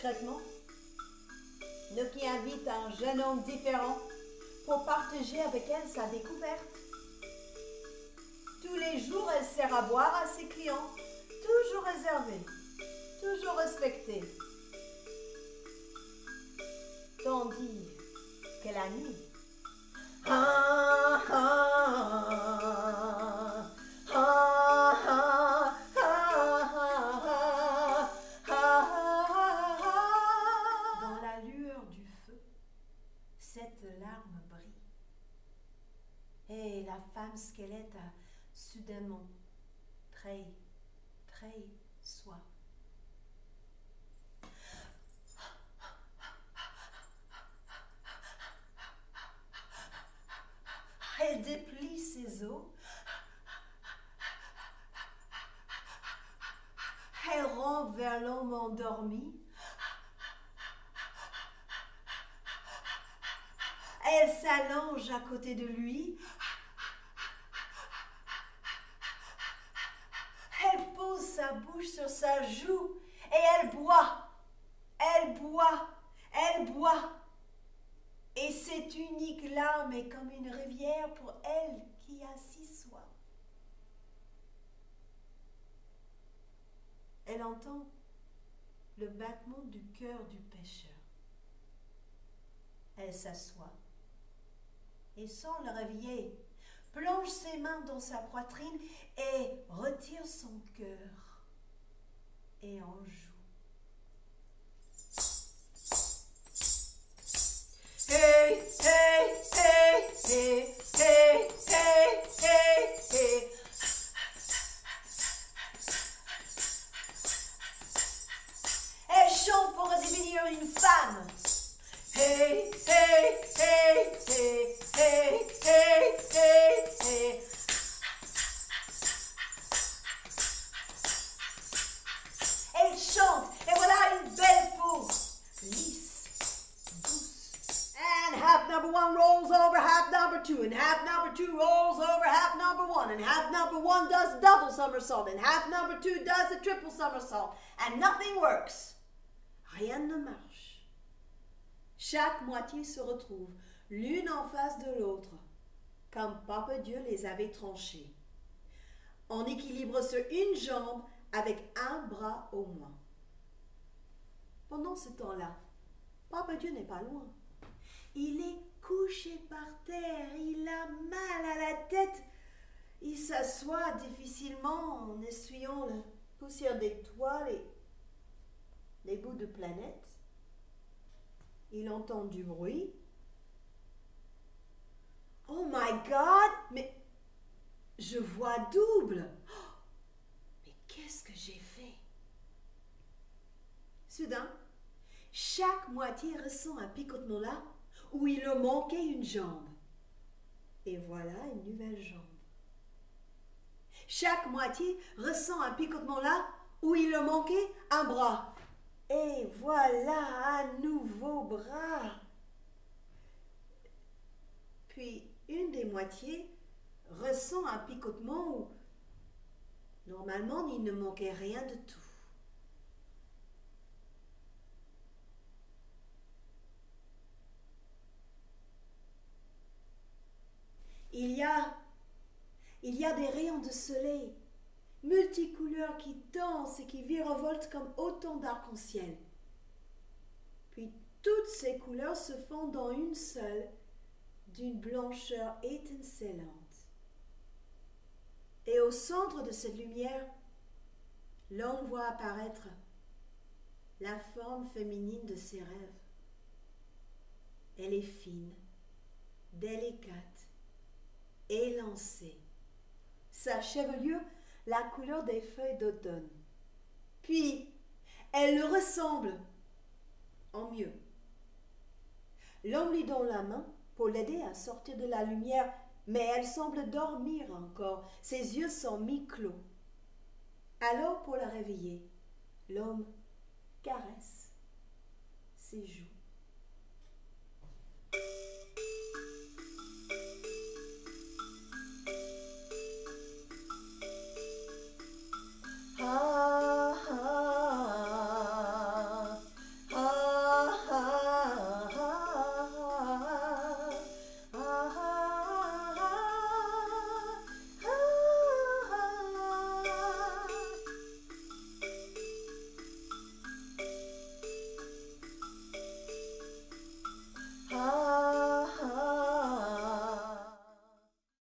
secrètement. Noki invite un jeune homme différent pour partager avec elle sa découverte. Tous les jours, elle sert à boire à ses clients, toujours réservés, toujours respectés. Tandis que la nuit, dans la lueur du feu, cette larme brille. Et la femme squelette a soudainement très soif. Elle déplie ses os. Elle rampe vers l'homme endormi. Elle s'allonge à côté de lui. Elle pose sa bouche sur sa joue et elle boit. Elle boit. Elle boit. Et cette unique larme est comme une rivière pour elle qui a si soif. Elle entend le battement du cœur du pêcheur. Elle s'assoit et sans le réveiller, plonge ses mains dans sa poitrine et retire son cœur et en joue. Hey, hey, hey, hey, hey, hey, hey, hey. Elle chante pour devenir une femme. Hey, hey, hey, hey, hey, hey, hey, hey. Elle chante et voilà une belle peau, lisse, douce. And half number one rolls over half number two, and half number two rolls over half number one, and half number one does double somersault, and half number two does a triple somersault, and nothing works. Rien ne marche. Chaque moitié se retrouve l'une en face de l'autre, comme Papa Dieu les avait tranchées, en équilibre sur une jambe avec un bras au moins. Pendant ce temps-là, Papa Dieu n'est pas loin. Il est couché par terre, il a mal à la tête. Il s'assoit difficilement en essuyant la poussière des toiles et les bouts de planète. Il entend du bruit. Oh my God, mais je vois double. Oh, mais qu'est-ce que j'ai fait? Soudain, chaque moitié ressent un picotement là où il leur manquait une jambe. Et voilà une nouvelle jambe. Chaque moitié ressent un picotement là où il leur manquait un bras. Et voilà un nouveau bras. Puis une des moitiés ressent un picotement où normalement il ne manquait rien de tout. Il y a des rayons de soleil multicouleurs qui dansent et qui virevoltent comme autant d'arc-en-ciel. Puis toutes ces couleurs se fondent en une seule, d'une blancheur étincelante. Et au centre de cette lumière, l'homme voit apparaître la forme féminine de ses rêves. Elle est fine, délicate, élancée. Sa chevelure, la couleur des feuilles d'automne. Puis, elle le ressemble en mieux. L'homme lui donne la main pour l'aider à sortir de la lumière, mais elle semble dormir encore. Ses yeux sont mi-clos. Alors, pour la réveiller, l'homme caresse ses joues.